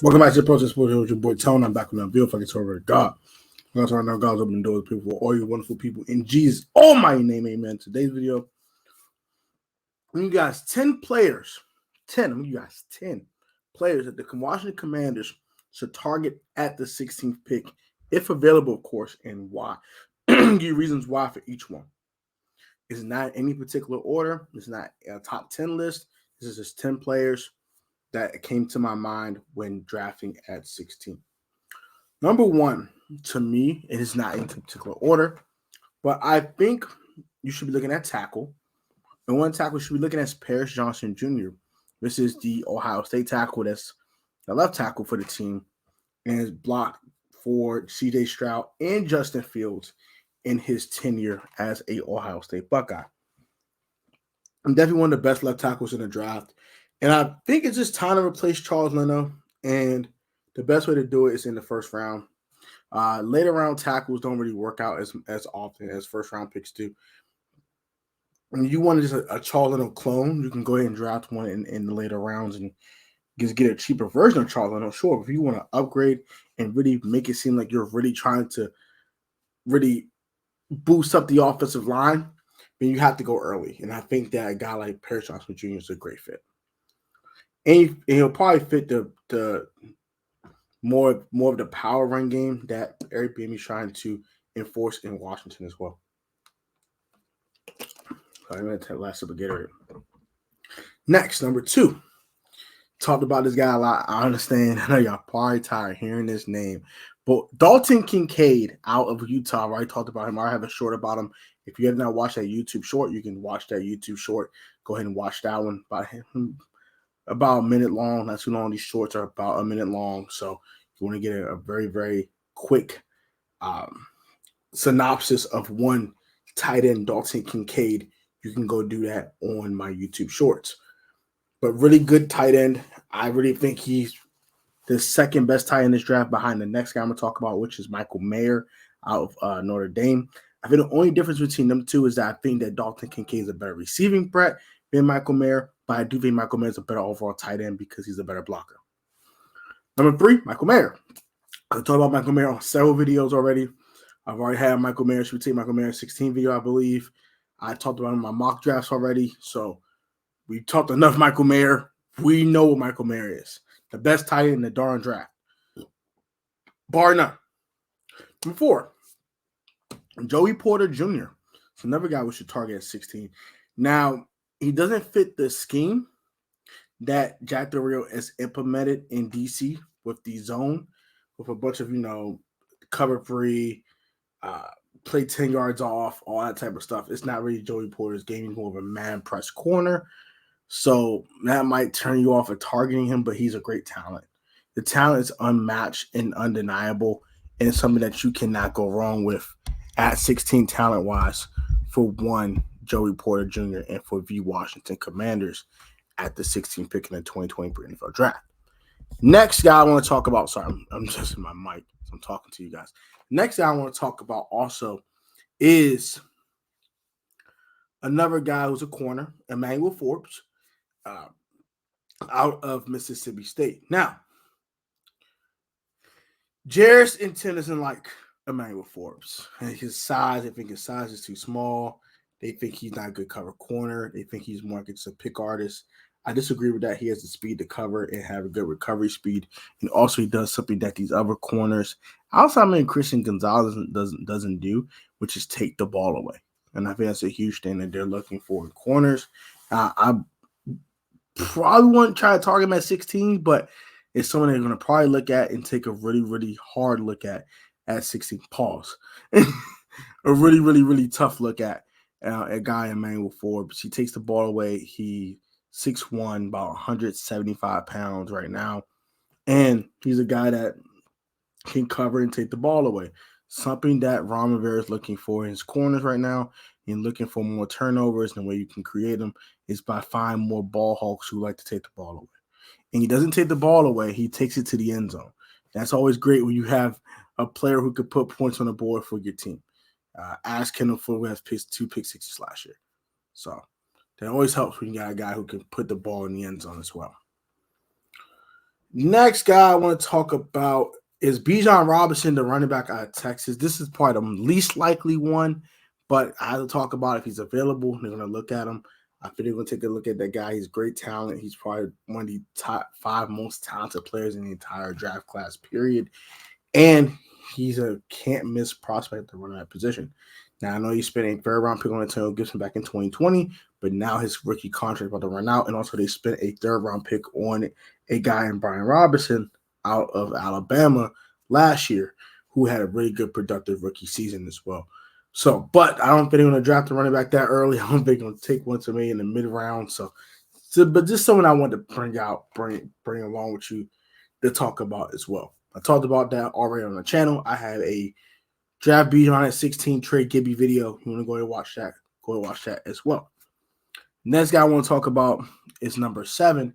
Welcome back to the Protest Sports with your boy Tony. I'm back with another video. If I can turn over to God. That's right now, God's open doors, people, for all you wonderful people in Jesus' almighty name, amen. Today's video, you guys 10 players, 10 players that the Washington Commanders should target at the 16th pick, if available, of course, and why. Give you reasons why for each one. It's not any particular order. It's not a top 10 list. This is just 10 players that came to my mind when drafting at 16. Number one, to me, it is not in particular order, but I think you should be looking at tackle. And one tackle you should be looking at is Paris Johnson Jr. This is the Ohio State tackle. That's the left tackle for the team, and is blocked for C.J. Stroud and Justin Fields in his tenure as a Ohio State Buckeye. I'm definitely one of the best left tackles in the draft. And I think it's just time to replace Charles Leno. And the best way to do it is in the first round. Later round tackles don't really work out as often as first round picks do. And you want just a Charles Leno clone, you can go ahead and draft one in the later rounds and just get a cheaper version of Charles Leno. Sure, if you want to upgrade and really make it seem like you're really trying to really boost up the offensive line, then you have to go early. And I think that a guy like Paris Johnson Jr. is a great fit. And he'll probably fit the more of the power run game that Eric Bieniemy is trying to enforce in Washington as well. I'm going to take last sip of Gatorade. Next, number two. Talked about this guy a lot. I understand. I know y'all probably tired of hearing this name. But Dalton Kincaid out of Utah. I already talked about him. I have a short about him. If you have not watched that YouTube short, you can watch that YouTube short. Go ahead and watch that one about him. About a minute long. Not too long. These shorts are about a minute long. So if you want to get a very, very quick synopsis of one tight end, Dalton Kincaid, you can go do that on my YouTube shorts. But really good tight end. I really think he's the second best tight end in this draft behind the next guy I'm going to talk about, which is Michael Mayer out of Notre Dame. I think the only difference between them two is that I think that Dalton Kincaid is a better receiving threat than Michael Mayer, but I do think Michael Mayer is a better overall tight end because he's a better blocker. Number three, Michael Mayer. I've talked about Michael Mayer on several videos already. I've already had Michael Mayer. Should we take Michael Mayer 16 video, I believe. I talked about him in my mock drafts already. So we talked enough Michael Mayer. We know what Michael Mayer is. The best tight end in the darn draft. Bar none. Number four, Joey Porter Jr. It's another guy we should target at 16. Now, he doesn't fit the scheme that Jack Del Rio has implemented in DC with the zone, with a bunch of, cover free, play 10 yards off, all that type of stuff. It's not really Joey Porter's game. He's more of a man press corner. So that might turn you off of targeting him, but he's a great talent. The talent is unmatched and undeniable, and it's something that you cannot go wrong with at 16 talent-wise for one, Joey Porter Jr., and for the Washington Commanders at the 16th pick in the 2023 NFL Draft. Next guy I want to talk about, sorry, I'm just in my mic, so I'm talking to you guys. Next guy I want to talk about also is another guy who's a corner, Emmanuel Forbes, out of Mississippi State. Now, Jeris doesn't like Emmanuel Forbes. And his size, they think his size is too small. They think he's not a good cover corner. They think he's more like just a pick artist. I disagree with that. He has the speed to cover and have a good recovery speed. And also he does something that these other corners, outside Christian Gonzalez doesn't do, which is take the ball away. And I think that's a huge thing that they're looking for in corners. I probably wouldn't try to target him at 16, but it's someone they're going to probably look at and take a really, really hard look at 16. Pause. A really, really, really tough look at a guy, Emmanuel Forbes. He takes the ball away. He 6'1", about 175 pounds right now. And he's a guy that can cover and take the ball away. Something that Ron Rivera is looking for in his corners right now, and looking for more turnovers. And the way you can create them is by finding more ball hawks who like to take the ball away. And he doesn't take the ball away. He takes it to the end zone. That's always great when you have a player who could put points on the board for your team. Ask Kendall Fuller, who has 2 pick sixes last year. So that always helps when you got a guy who can put the ball in the end zone as well. Next guy I want to talk about is Bijan Robinson, the running back out of Texas. This is probably the least likely one, but I have to talk about if he's available. They're going to look at him. I think they're going to take a look at that guy. He's great talent. He's probably one of the top 5 most talented players in the entire draft class, period. And he's a can't-miss prospect to run that position. Now, I know he spent a third-round pick on Antonio Gibson back in 2020, but now his rookie contract is about to run out, and also they spent a third-round pick on a guy in Brian Robinson out of Alabama last year who had a really good productive rookie season as well. So, but I don't think they're going to draft a running back that early. I don't think they're going to take one to me in the mid-round. So, but just someone I wanted to bring along with you to talk about as well. I talked about that already on the channel. I have a draft Bijan at 16 trade Gibby video. You want to go and watch that? Go and watch that as well. Next guy I want to talk about is number 7.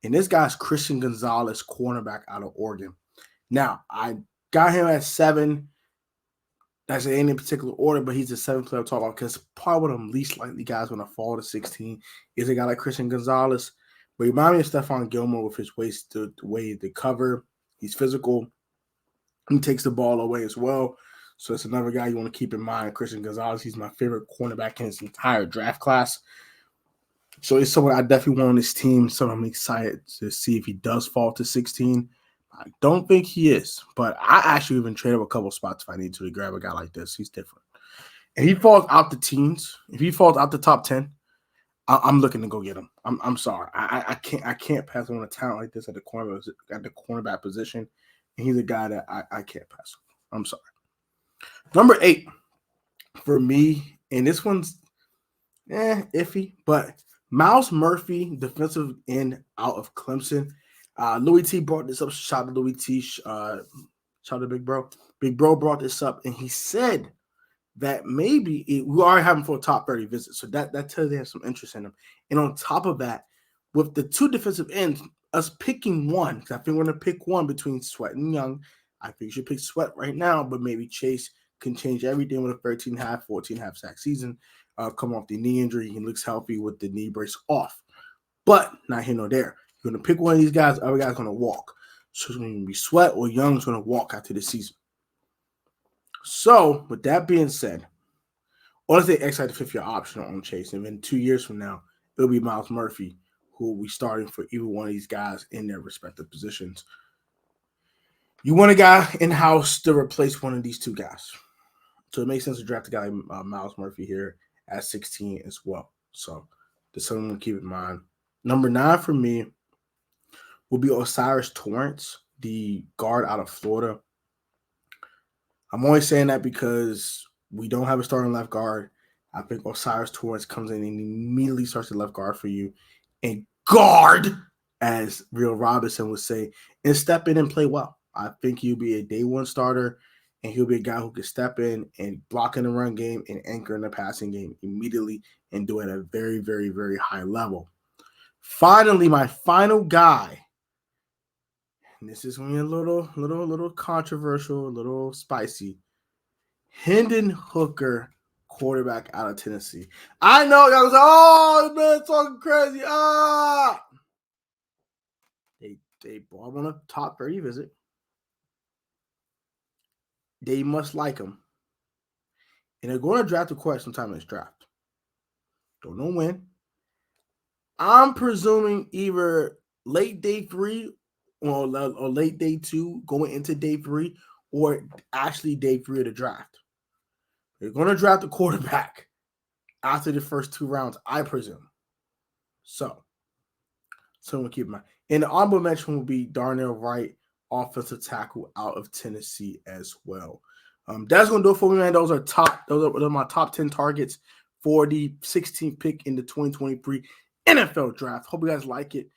And this guy's Christian Gonzalez, cornerback out of Oregon. Now, I got him at 7. That's in any particular order, but he's the 7th player to talk about because probably one of the least likely guys going to fall to 16 is a guy like Christian Gonzalez. But he reminds me of Stephon Gilmore with his the way they cover. He's physical. He takes the ball away as well. So it's another guy you want to keep in mind. Christian Gonzalez, he's my favorite cornerback in his entire draft class. So he's someone I definitely want on this team. So I'm excited to see if he does fall to 16. I don't think he is, but I actually even trade up a couple spots if I need to grab a guy like this. He's different. If he falls out the teens, if he falls out the top 10, I'm looking to go get him. I'm sorry. I can't pass on a talent like this at the cornerback position. And he's a guy that I can't pass on. I'm sorry. Number 8 for me, and this one's iffy, but Miles Murphy, defensive end out of Clemson. Louis T brought this up. Shout out to Louis T. Shout out to Big Bro. Big Bro brought this up, and he said that maybe we already have him for a top 30 visit. So that tells you they have some interest in him. And on top of that, with the 2 defensive ends, us picking one, because I think we're going to pick one between Sweat and Young. I think you should pick Sweat right now, but maybe Chase can change everything with a 13.5, 14.5 sack season. Come off the knee injury. He looks healthy with the knee brace off. But not here nor there. You're going to pick one of these guys, other guy's going to walk. So it's going to be Sweat or Young's going to walk after the season. So, with that being said, or they exercise the 5th-year option on Chase, and then 2 years from now, it'll be Miles Murphy who will be starting for either one of these guys in their respective positions. You want a guy in-house to replace one of these 2 guys. So it makes sense to draft a guy like Miles Murphy here at 16 as well. So that's something to keep in mind. Number 9 for me will be Osiris Torrance, the guard out of Florida. I'm only saying that because we don't have a starting left guard. I think Osiris Torrance comes in and immediately starts the left guard for you and guard, as Real Robinson would say, and step in and play well. I think he'll be a day 1 starter, and he'll be a guy who can step in and block in the run game and anchor in the passing game immediately and do it at a very, very, very high level. Finally, my final guy, and this is going to be a little controversial, a little spicy. Hendon Hooker, quarterback out of Tennessee. I know y'all was like, oh, man, talking crazy. They brought him on a top 30 visit. They must like him. And they're going to draft a quarterback sometime in this draft. Don't know when. I'm presuming either late day 3 or late day 2 going into day 3 or actually day 3 of the draft. They're going to draft a quarterback after the first 2 rounds, I presume. So we'll keep in mind. And the honorable mention will be Darnell Wright, offensive tackle out of Tennessee as well. That's going to do it for me, man. Those are my top 10 targets for the 16th pick in the 2023 NFL draft. Hope you guys like it.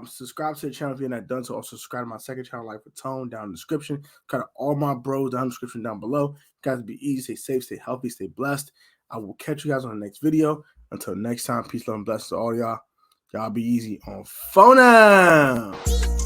Subscribe to the channel if you're not done so. Also subscribe to my second channel, Life with Tone, down in the description. Got all my bros down in the description down below. You guys be easy, stay safe, stay healthy, stay blessed. I will catch you guys on the next video. Until next time, peace, love, and blessings to all y'all. Y'all be easy on phone now.